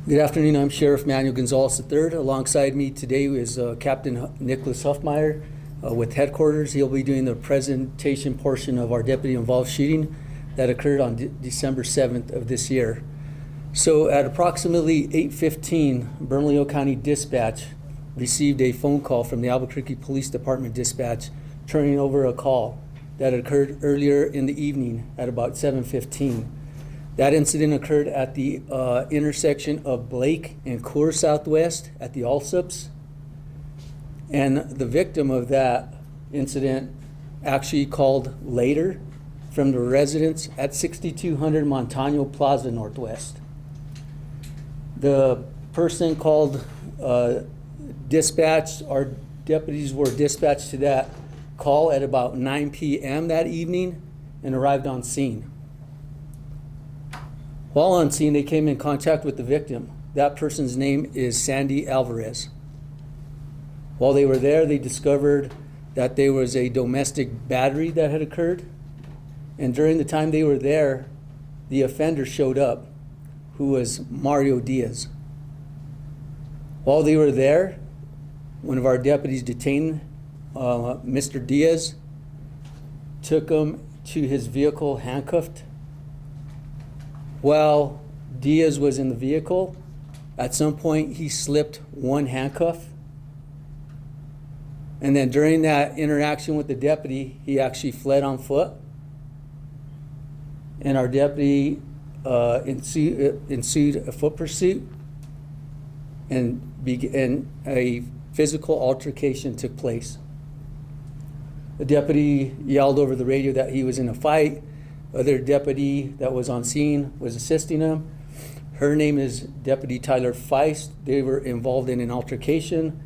Good afternoon. I'm Sheriff Manuel Gonzalez III. Alongside me today is Captain Nicholas Huffmeyer with headquarters. He'll be doing the presentation portion of our deputy-involved shooting that occurred on December 7th of this year. So at approximately 8:15, Bernalillo County Dispatch received a phone call from the Albuquerque Police Department Dispatch turning over a call that occurred earlier in the evening at about 7:15. That incident occurred at the intersection of Blake and Coors Southwest at the Allsups. And the victim of that incident actually called later from the residence at 6200 Montano Plaza Northwest. The person called dispatch. Our deputies were dispatched to that call at about 9 p.m. that evening and arrived on scene. While on scene, they came in contact with the victim. That person's name is Sandy Alvarez. While they were there, they discovered that there was a domestic battery that had occurred. And during the time they were there, the offender showed up, who was Mario Diaz. While they were there, one of our deputies detained Mr. Diaz, took him to his vehicle handcuffed. While Diaz was in the vehicle, at some point he slipped one handcuff. And then during that interaction with the deputy, he actually fled on foot. And our deputy ensued a foot pursuit, and a physical altercation took place. The deputy yelled over the radio that he was in a fight. Other deputy that was on scene was assisting him. Her name is Deputy Tyler Feist. They were involved in an altercation.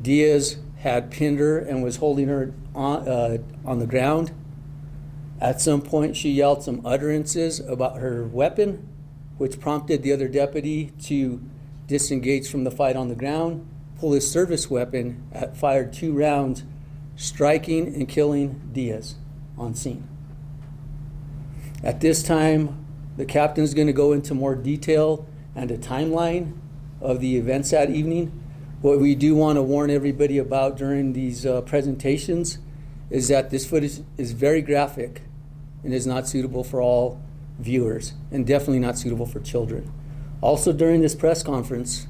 Diaz had pinned her and was holding her on the ground. At some point, she yelled some utterances about her weapon, which prompted the other deputy to disengage from the fight on the ground, pull his service weapon, fired 2 rounds, striking and killing Diaz on scene. At this time, the captain's going to go into more detail and a timeline of the events that evening. What we do want to warn everybody about during these presentations is that this footage is very graphic and is not suitable for all viewers, and definitely not suitable for children. Also, during this press conference,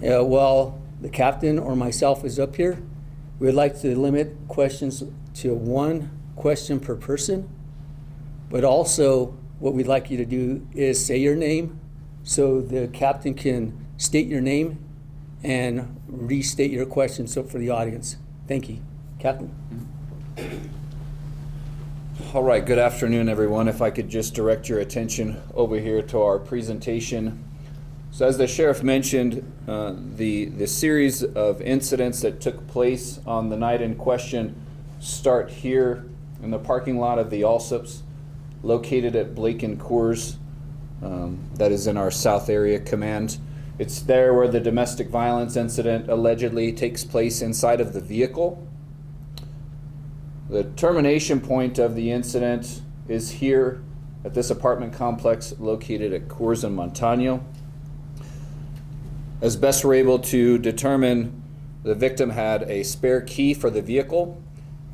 while the captain or myself is up here, we would like to limit questions to 1 question per person. But also, what we'd like you to do is say your name so the captain can state your name and restate your question for the audience. Thank you. Captain. All right, good afternoon, everyone. If I could just direct your attention over here to our presentation. So as the sheriff mentioned, the series of incidents that took place on the night in question start here in the parking lot of the Allsups, located at Blake and Coors, that is in our South Area Command. It's there where the domestic violence incident allegedly takes place inside of the vehicle. The termination point of the incident is here at this apartment complex located at Coors and Montano. As best we're able to determine, the victim had a spare key for the vehicle,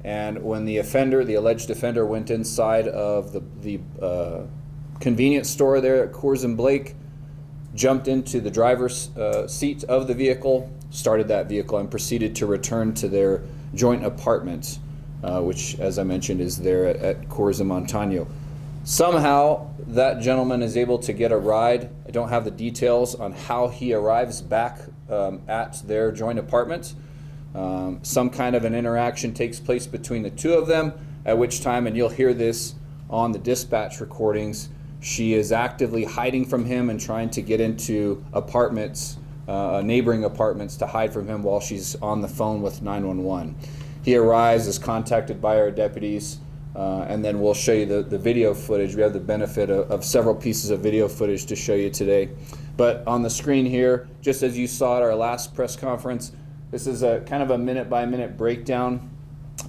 and when the alleged offender, went inside of the convenience store there at Coors and Blake, jumped into the driver's seat of the vehicle, started that vehicle, and proceeded to return to their joint apartment, which, as I mentioned, is there at Coors and Montano. Somehow, that gentleman is able to get a ride. I don't have the details on how he arrives back at their joint apartment. Some kind of an interaction takes place between the two of them, at which time, and you'll hear this on the dispatch recordings, she is actively hiding from him and trying to get into apartments, neighboring apartments, to hide from him while she's on the phone with 911. He arrives, is contacted by our deputies, and then we'll show you the video footage. We have the benefit of several pieces of video footage to show you today. But on the screen here, just as you saw at our last press conference, this is a kind of a minute-by-minute breakdown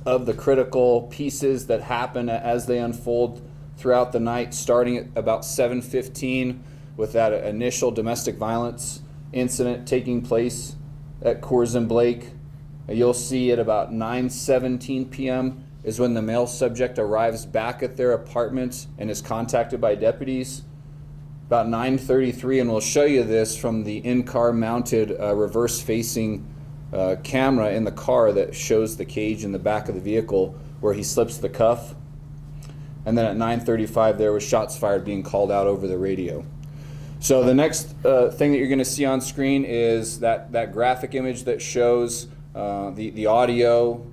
of the critical pieces that happen as they unfold throughout the night, starting at about 7:15 with that initial domestic violence incident taking place at Coors and Blake. You'll see at about 9:17 p.m. is when the male subject arrives back at their apartment and is contacted by deputies. About 9:33, and we'll show you this from the in-car mounted reverse-facing camera in the car that shows the cage in the back of the vehicle where he slips the cuff. And then at 9:35, there was shots fired being called out over the radio. So the next thing that you're going to see on screen is that graphic image that shows the audio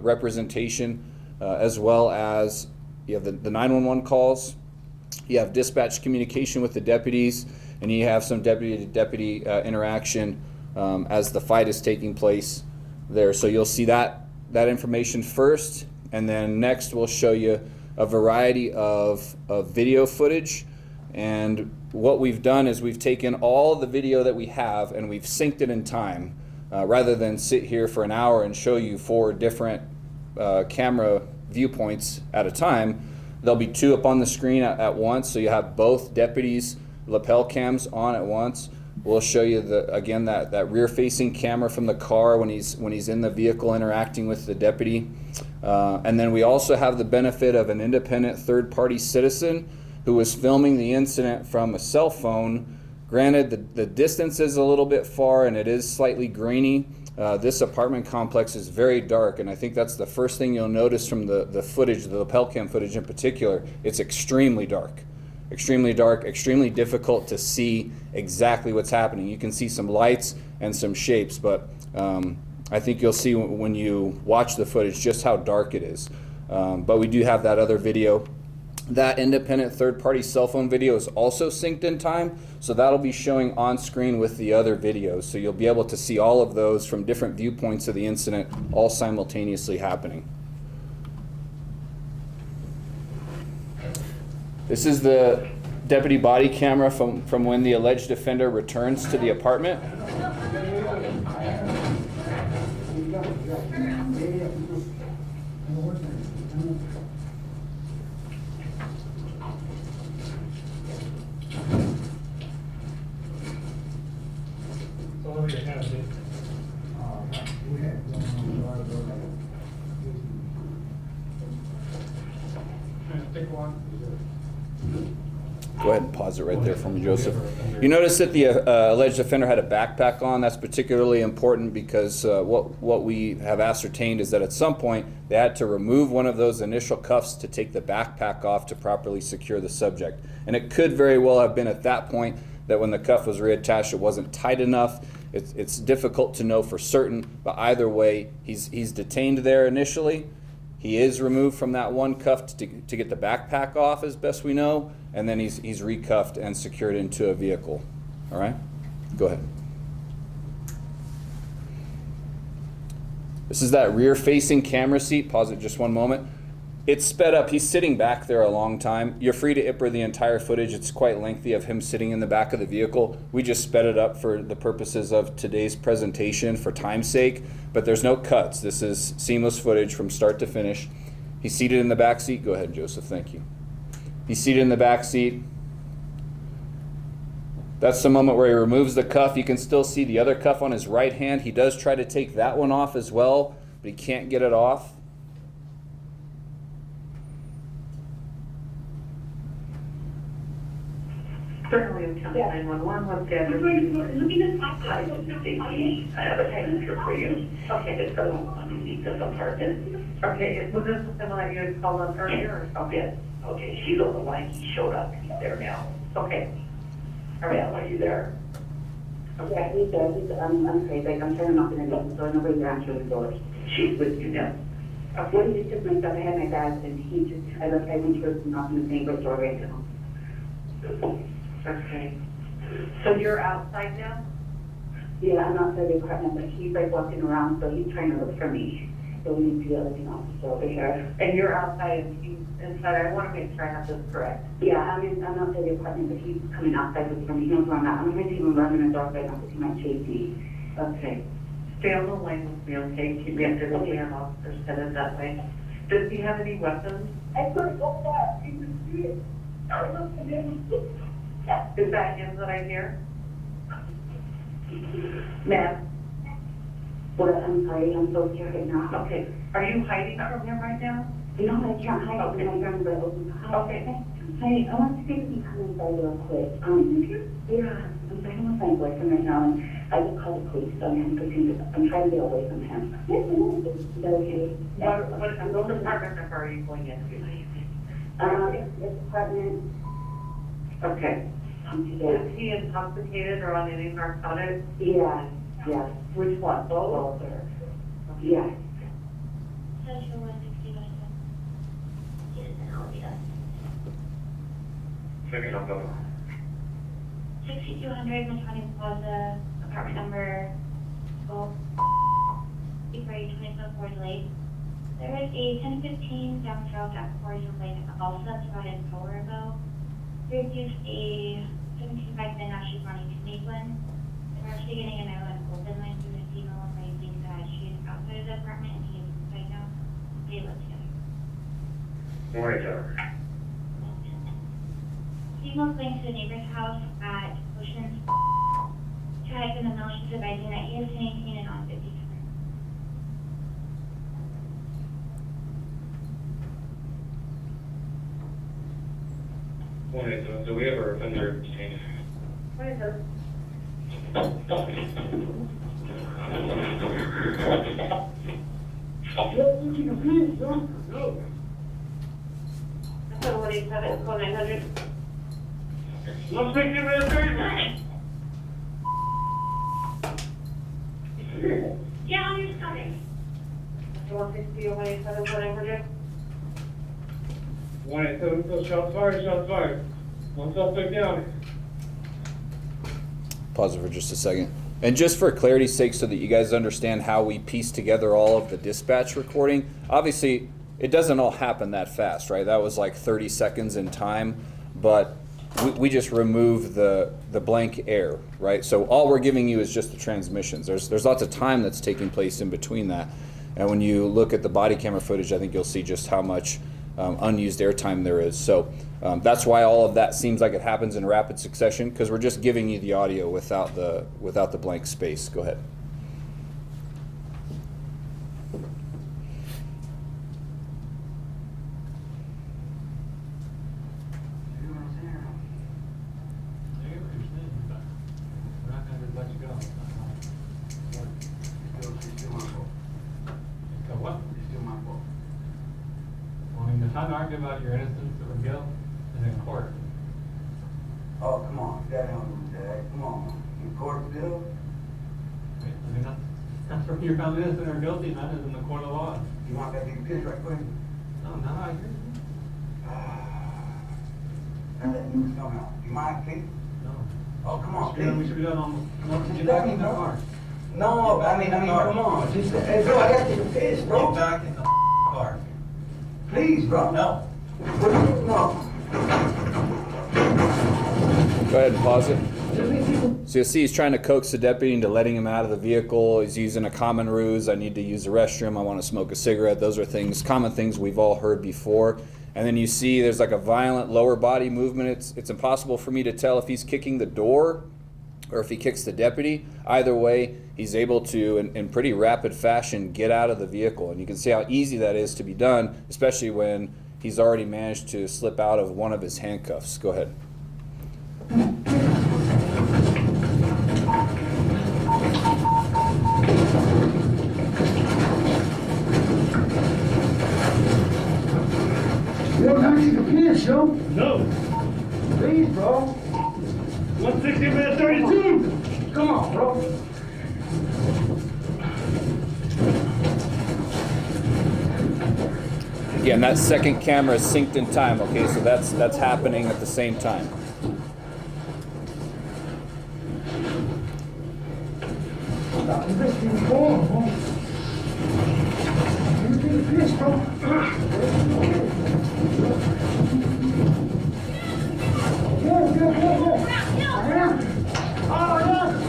representation, as well as you have the 911 calls, you have dispatch communication with the deputies, and you have some deputy-to-deputy interaction as the fight is taking place there. So you'll see that information first, and then next we'll show you a variety of video footage. And what we've done is we've taken all the video that we have and we've synced it in time, rather than sit here for an hour and show you 4 different camera viewpoints at a time. There'll be 2 up on the screen at once, so you have both deputies' lapel cams on at once. We'll show you again that rear-facing camera from the car when he's in the vehicle interacting with the deputy. And then we also have the benefit of an independent third-party citizen who was filming the incident from a cell phone. Granted, the distance is a little bit far and it is slightly grainy. This apartment complex is very dark, and I think that's the first thing you'll notice from the footage, the lapel cam footage in particular. It's extremely dark, extremely difficult to see exactly what's happening. You can see some lights and some shapes, but I think you'll see when you watch the footage just how dark it is. But we do have that other video. That independent third-party cell phone video is also synced in time, so that'll be showing on screen with the other videos. So you'll be able to see all of those from different viewpoints of the incident, all simultaneously happening. This is the deputy body camera from when the alleged offender returns to the apartment. Go ahead and pause it right there for me, Joseph. You notice that the alleged offender had a backpack on. That's particularly important because what we have ascertained is that at some point they had to remove one of those initial cuffs to take the backpack off to properly secure the subject. And it could very well have been at that point that when the cuff was reattached, it wasn't tight enough. It's difficult to know for certain, but either way, he's detained there initially. He is removed from that one cuff to get the backpack off, as best we know, and then he's recuffed and secured into a vehicle. All right? Go ahead. This is that rear-facing camera seat. Pause it just one moment. It's sped up. He's sitting back there a long time. You're free to IPRA the entire footage. It's quite lengthy of him sitting in the back of the vehicle. We just sped it up for the purposes of today's presentation for time's sake, but there's no cuts. This is seamless footage from start to finish. He's seated in the back seat. Go ahead, Joseph. Thank you. He's seated in the back seat. That's the moment where he removes the cuff. You can still see the other cuff on his right hand. He does try to take that one off as well, but he can't get it off. Bernalillo County 911, what's the address? Hi, this is Stacy. I have a passenger for you. Okay. It's underneath this apartment. Okay, was this something that you had called on earlier or something? Yes. Okay, she's on the line. He showed up. He's there now. Okay. All right, are you there? Okay. Yeah, he's there. I'm crazy. I'm trying to knock on the door, so nobody's answering the doors. She's with you now. Okay. When he took my stuff, I had my bags, and I went to go knock on the neighbor's door right now. Okay. So you're outside now? Yeah, I'm outside the apartment, but he's like walking around, so he's trying to look for me. So we need to get everything off over here. And you're outside and he's inside. I want to make sure I have this correct. Yeah, I'm outside the apartment, but he's coming outside with me. He knows where I'm at. I'm going to even run in the dark right now because he might chase me. Okay. Stay on the lane with me, okay? Keep me after the hand officer's headed that way. Does he have any weapons? I couldn't go back. He was shooting. I looked at him. Is that him that I hear? Ma'am? Well, I'm sorry, I'm so scared right now. Okay. Are you hiding from him right now? No, I can't hide. Okay. I'm not going to open. Okay. Hey, I want to see if you come inside real quick. Yeah, I'm talking with my boyfriend right now, and I just called the police on him because I'm trying to get away from him. Is that okay? What department number are you going into? This department, Okay. yeah, Is he intoxicated or on any narcotics? yeah, yeah, Which one? Both? yeah. Social 160 West. Yes, and I'll be up. 6200 Matani Plaza, apartment number 12, February 24th late. There is a 1015 downstroke at Corridor Lake also that's about an hour ago. We received a 17 back then, now she's running to Maitland. We're actually getting an open line through the female raising that she is outside of the apartment and he is inside now. They live together. Female's going to the neighbor's house at Ocean's. Check in the mail, she's advising that he is maintained and on 57. So we have our offender detained. What is it? That's what he said, it's called 900. 160 minutes, Yeah, on your stomach. 160 or 187, whatever it is. 187, so shots fired. One suspect down. Pause it for just a second. And just for clarity's sake, so that you guys understand how we piece together all of the dispatch recording, obviously it doesn't all happen that fast, right? That was like 30 seconds in time, but we just remove the blank air, right? So all we're giving you is just the transmissions. There's lots of time that's taking place in between that. And when you look at the body camera footage, I think you'll see just how much unused airtime there is. So that's why all of that seems like it happens in rapid succession, because we're just giving you the audio without the blank space. Go ahead. The time to argue about your innocence or guilt is in court. Oh, come on, that don't do that. Come on, in court still? Right? I mean, that's where you're found innocent or guilty, man, is in the court of law. You want that big pitch right quick? No, I hear you. And that news come out. You mind, please? No. Oh, come on, We please. should be done on, get back in the car. No, I mean, come on. Just, hey, bro, I got to take a piss, bro. Get back in the car. Please, bro. No. What do you, no. Go ahead and pause it. So you'll see he's trying to coax the deputy into letting him out of the vehicle. He's using a common ruse. I need to use the restroom. I want to smoke a cigarette. Those are common things we've all heard before. And then you see there's like a violent lower body movement. It's impossible for me to tell if he's kicking the door or if he kicks the deputy. Either way, he's able to, in pretty rapid fashion, get out of the vehicle. And you can see how easy that is to be done, especially when he's already managed to slip out of one of his handcuffs. Go ahead. You don't have to take a piss, yo. No. Please, bro. 160 minutes, 32. Come on, bro. Again, that second camera is synced in time, okay? So that's happening at the same time. Stop investing in porn, bro. You take a piss, bro. Go. I am. Oh, yeah.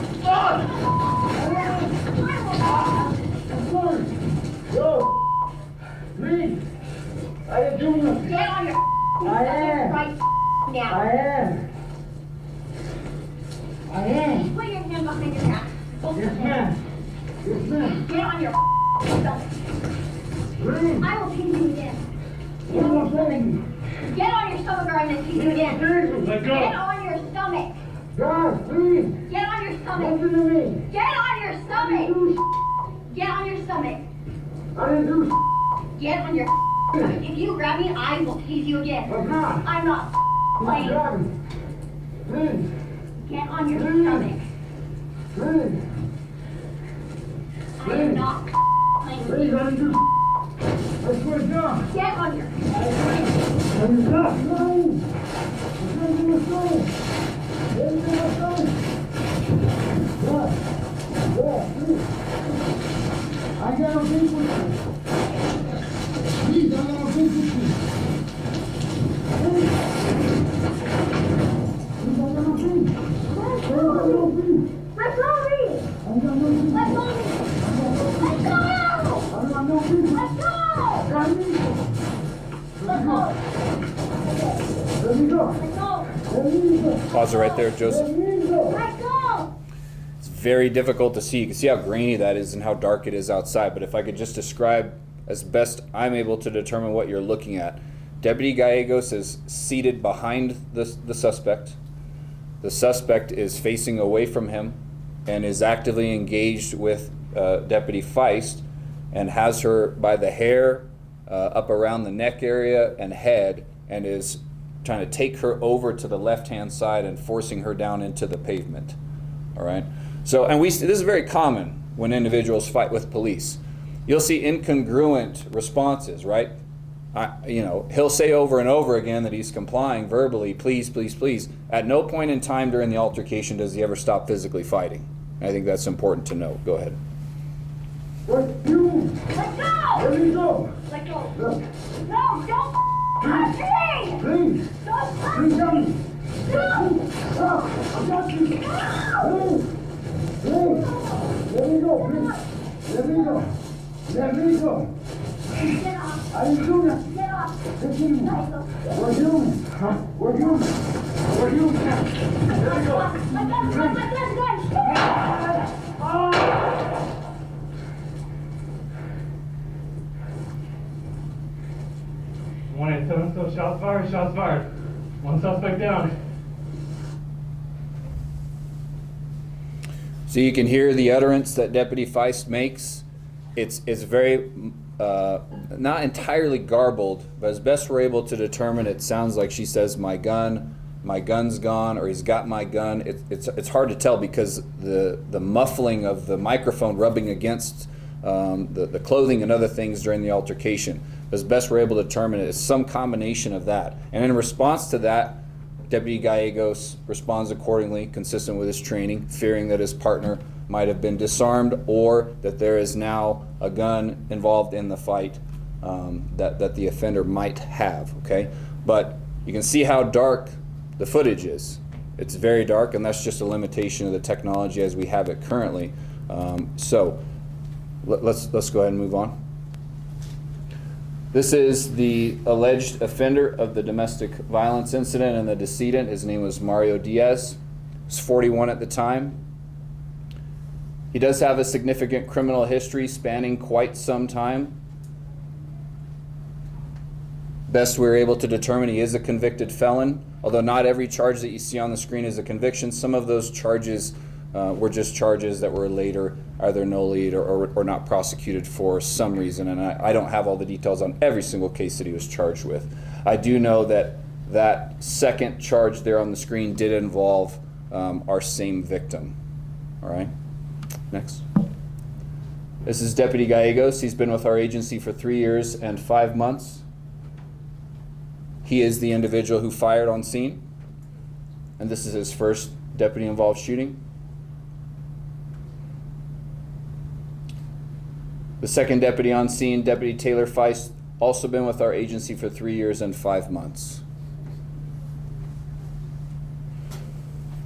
I'm sorry. Yo. Please. How you doing? Get on your I am. right down. I am. ma'am. Put your hand behind your back. Both Yes, of them. ma'am. Yes, ma'am. Get on your stomach. Please. I will tease you again. What am I saying? Get on your stomach or I'm going to tease you again. Let Get go. on your stomach. Guys, please. Get on your stomach. Listen to me. Get on your I didn't stomach. do Get on your stomach. I didn't do Get on your stomach. If you grab me, I will tease you again. I'm not. I'm not I'm playing. driving. Please. Get on your Please. stomach. Please. I am not playing with Please, you. I didn't do I swear to God. Get on your I did not. No. I can't do a soul. Let me do my soul. Yeah. Yeah, please. I got no beef with you. Please, I got no beef with you. Please. Please, I got no beef. I got no beef. Let go me! I got no beef. Let go me! Let go! I got no beef. Let go! Got me. Let go! Let me go. Let go! Let me go. Pause it right there, Joseph. Let me go. Let go! It's very difficult to see. You can see how grainy that is and how dark it is outside. But if I could just describe as best I'm able to determine what you're looking at. Deputy Gallegos is seated behind the suspect. The suspect is facing away from him and is actively engaged with Deputy Feist and has her by the hair up around the neck area and head and is trying to take her over to the left-hand side and forcing her down into the pavement. All right. So, and this is very common when individuals fight with police. You'll see incongruent responses, right? He'll say over and over again that he's complying verbally, please, please, please. At no point in time during the altercation does he ever stop physically fighting. I think that's important to note. Go ahead. What you? Let go! Let me go. Let go! Look, No, don't touch me! please. Don't touch Please me! help me. No! Stop. I got you. Please. Please. Let me go, please. Let me go. Let me go. Get off! I didn't do that. Get off! Listen to me. We're human. Huh? We're human. We're human. Let me go. My gun! One eight seven, so shots fired, shots fired. One suspect down. So you can hear the utterance that Deputy Feist makes. It's very not entirely garbled, but as best we're able to determine, it sounds like she says, my gun's gone, or he's got my gun. It's hard to tell because the muffling of the microphone rubbing against the clothing and other things during the altercation. As best we're able to determine, it is some combination of that. And in response to that, Deputy Gallegos responds accordingly, consistent with his training, fearing that his partner might have been disarmed or that there is now a gun involved in the fight that the offender might have, okay? But you can see how dark the footage is. It's very dark, and that's just a limitation of the technology as we have it currently. So let's go ahead and move on. This is the alleged offender of the domestic violence incident and the decedent. His name was Mario Diaz. He was 41 at the time. He does have a significant criminal history spanning quite some time. Best we're able to determine, he is a convicted felon, although not every charge that you see on the screen is a conviction. Some of those charges were just charges that were later either nollied or not prosecuted for some reason, and I don't have all the details on every single case that he was charged with. I do know that second charge there on the screen did involve our same victim. All right, next. This is Deputy Gallegos. He's been with our agency for 3 years and 5 months. He is the individual who fired on scene, and this is his first deputy-involved shooting. The second deputy on scene, Deputy Taylor Feist, also been with our agency for 3 years and 5 months.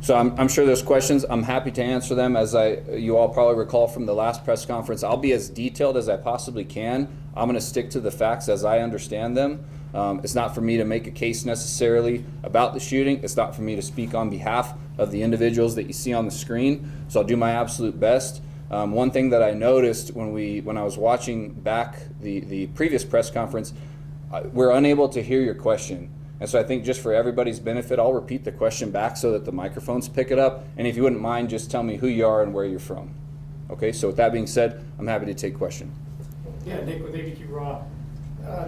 So I'm sure there's questions. I'm happy to answer them. As you all probably recall from the last press conference, I'll be as detailed as I possibly can. I'm going to stick to the facts as I understand them. It's not for me to make a case necessarily about the shooting. It's not for me to speak on behalf of the individuals that you see on the screen. So I'll do my absolute best. One thing that I noticed when I was watching back the previous press conference, we're unable to hear your question. And so I think just for everybody's benefit, I'll repeat the question back so that the microphones pick it up. And if you wouldn't mind, just tell me who you are and where you're from. Okay, so with that being said, I'm happy to take question. Yeah, Nick with ABQ Raw.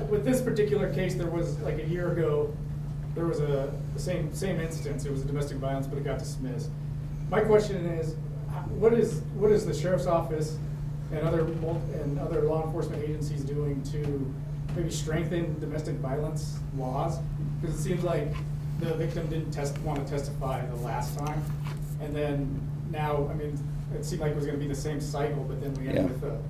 With this particular case, there was like a year ago, there was the same instance. It was a domestic violence, but it got dismissed. My question is, what is the sheriff's office and other law enforcement agencies doing to maybe strengthen domestic violence laws? Because it seems like the victim didn't want to testify the last time, and then now, I mean, it seemed like it was going to be the same cycle, but then we ended with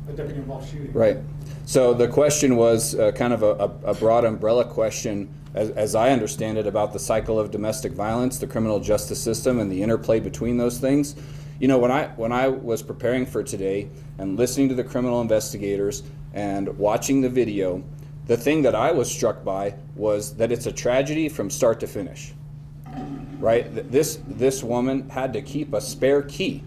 a deputy-involved shooting. Right. So the question was kind of a broad umbrella question, as I understand it, about the cycle of domestic violence, the criminal justice system, and the interplay between those things. You know, when I was preparing for today and listening to the criminal investigators and watching the video, the thing that I was struck by was that it's a tragedy from start to finish. Right? This woman had to keep a spare key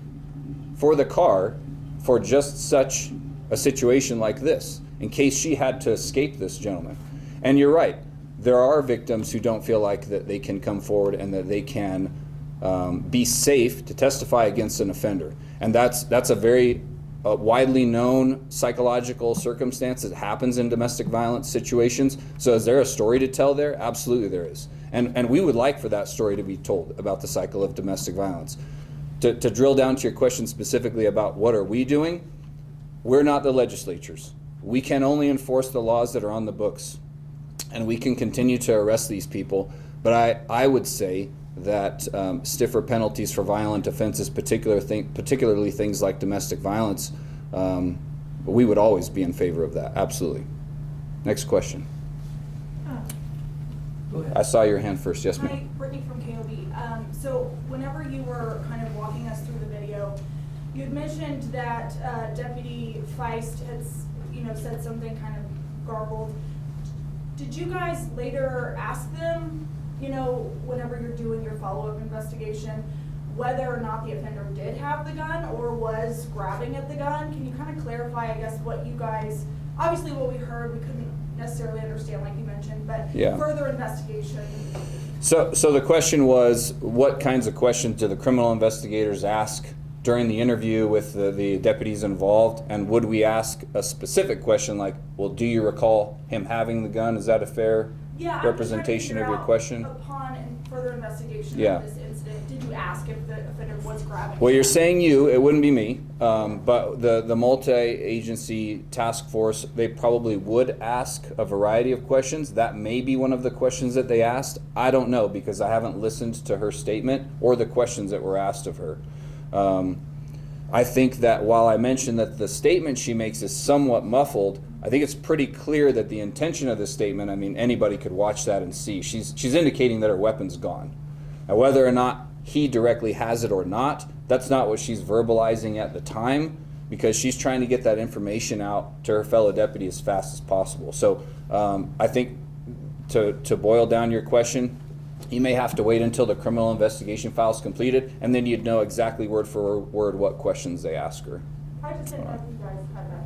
for the car for just such a situation like this, in case she had to escape this gentleman. And you're right, there are victims who don't feel like that they can come forward and that they can be safe to testify against an offender. And that's a very widely known psychological circumstance that happens in domestic violence situations. So is there a story to tell there? Absolutely there is. And we would like for that story to be told about the cycle of domestic violence. To drill down to your question specifically about what are we doing, we're not the legislatures. We can only enforce the laws that are on the books, and we can continue to arrest these people. But I would say that stiffer penalties for violent offenses, particularly things like domestic violence, we would always be in favor of that, absolutely. Next question. Go ahead. I saw your hand first, yes ma'am. Hi, Brittany from KOB. So whenever you were kind of walking us through the video, you had mentioned that Deputy Feist had, said something kind of garbled. Did you guys later ask them, whenever you're doing your follow-up investigation, whether or not the offender did have the gun or was grabbing at the gun? Can you kind of clarify, I guess, what you guys, obviously what we heard, we couldn't necessarily understand like you mentioned, but Yeah. further investigation. So the question was, what kinds of questions do the criminal investigators ask during the interview with the deputies involved, and would we ask a specific question like, well, do you recall him having the gun? Is that a fair representation of your question? Upon further investigation Yeah. of this incident, did you ask if the offender was grabbing? Well, you're saying it wouldn't be me, but the multi-agency task force, they probably would ask a variety of questions. That may be one of the questions that they asked. I don't know, because I haven't listened to her statement or the questions that were asked of her. I think that while I mentioned that the statement she makes is somewhat muffled, I think it's pretty clear that the intention of the statement, I mean, anybody could watch that and see. She's indicating that her weapon's gone. Now, whether or not he directly has it or not, that's not what she's verbalizing at the time, because she's trying to get that information out to her fellow deputy as fast as possible. So I think to boil down your question, you may have to wait until the criminal investigation file is completed, and then you'd know exactly word for word what questions they ask her. I just didn't know if you guys had that.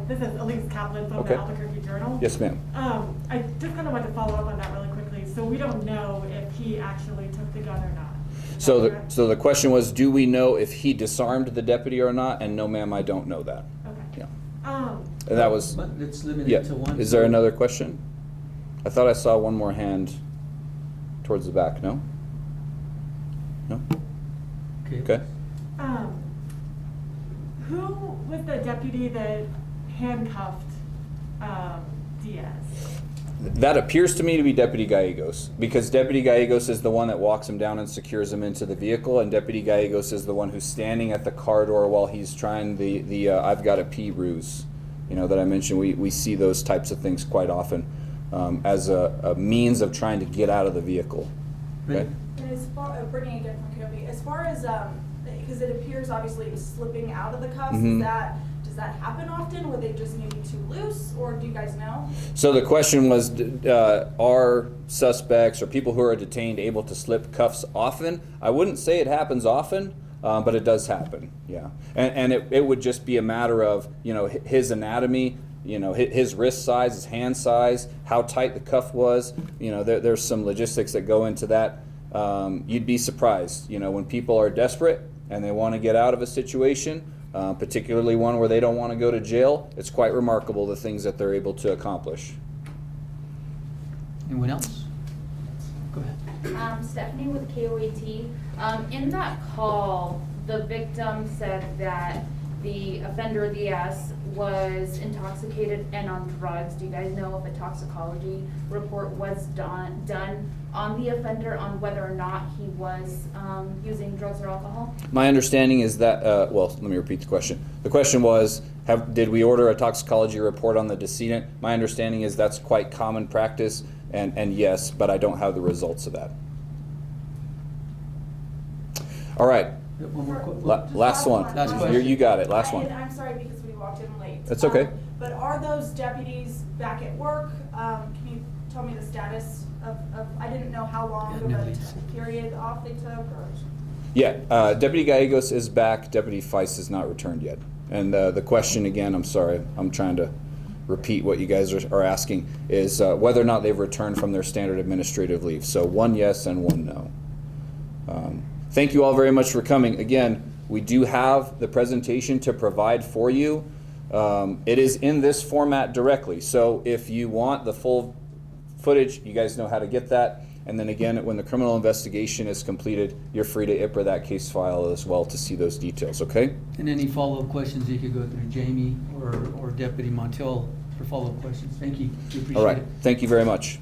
This is Elise Kaplan from Okay. the Albuquerque Journal. Yes, ma'am. I just kind of want to follow up on that really quickly. So we don't know if he actually took the gun or not. Is So that correct? the question was, do we know if he disarmed the deputy or not? And no, ma'am, I don't know that. Okay. Yeah. And that was, But it's limited yeah. to one. Is there another question? I thought I saw one more hand towards the back. No? No? Okay. Who was the deputy that handcuffed Diaz? That appears to me to be Deputy Gallegos, because Deputy Gallegos is the one that walks him down and secures him into the vehicle, and Deputy Gallegos is the one who's standing at the car door while he's trying the I've got a pee ruse, that I mentioned. We see those types of things quite often as a means of trying to get out of the vehicle. Okay? And as far, Brittany again from Kobe, as far as, because it appears obviously it was slipping out of the cuffs, Mhm. does that happen often? Were they just maybe too loose, or do you guys know? So the question was, are suspects or people who are detained able to slip cuffs often? I wouldn't say it happens often, but it does happen, yeah. And it would just be a matter of, his anatomy, his wrist size, his hand size, how tight the cuff was. There's some logistics that go into that. You'd be surprised, when people are desperate and they want to get out of a situation, particularly one where they don't want to go to jail. It's quite remarkable the things that they're able to accomplish. Anyone else? Go ahead. Stephanie with KOAT. In that call, the victim said that the offender, Diaz, was intoxicated and on drugs. Do you guys know if a toxicology report was done on the offender on whether or not he was using drugs or alcohol? My understanding is that, well, let me repeat the question. The question was, did we order a toxicology report on the decedent? My understanding is that's quite common practice, and yes, but I don't have the results of that. All right. One more Last one. Last question. You got it. Last one. And I'm sorry because we walked in late. That's okay. But are those deputies back at work? Can you tell me the status of I didn't know how long of a period off they took, or? Yeah, Deputy Gallegos is back. Deputy Feist has not returned yet. And the question again, I'm sorry, I'm trying to repeat what you guys are asking, is whether or not they've returned from their standard administrative leave. So 1 yes and 1 no. Thank you all very much for coming. Again, we do have the presentation to provide for you. It is in this format directly. So if you want the full footage, you guys know how to get that. And then again, when the criminal investigation is completed, you're free to IPRA that case file as well to see those details, okay? And any follow-up questions, you could go through Jamie or Deputy Montiel for follow-up questions. Thank you. We appreciate it. All right. Thank you very much.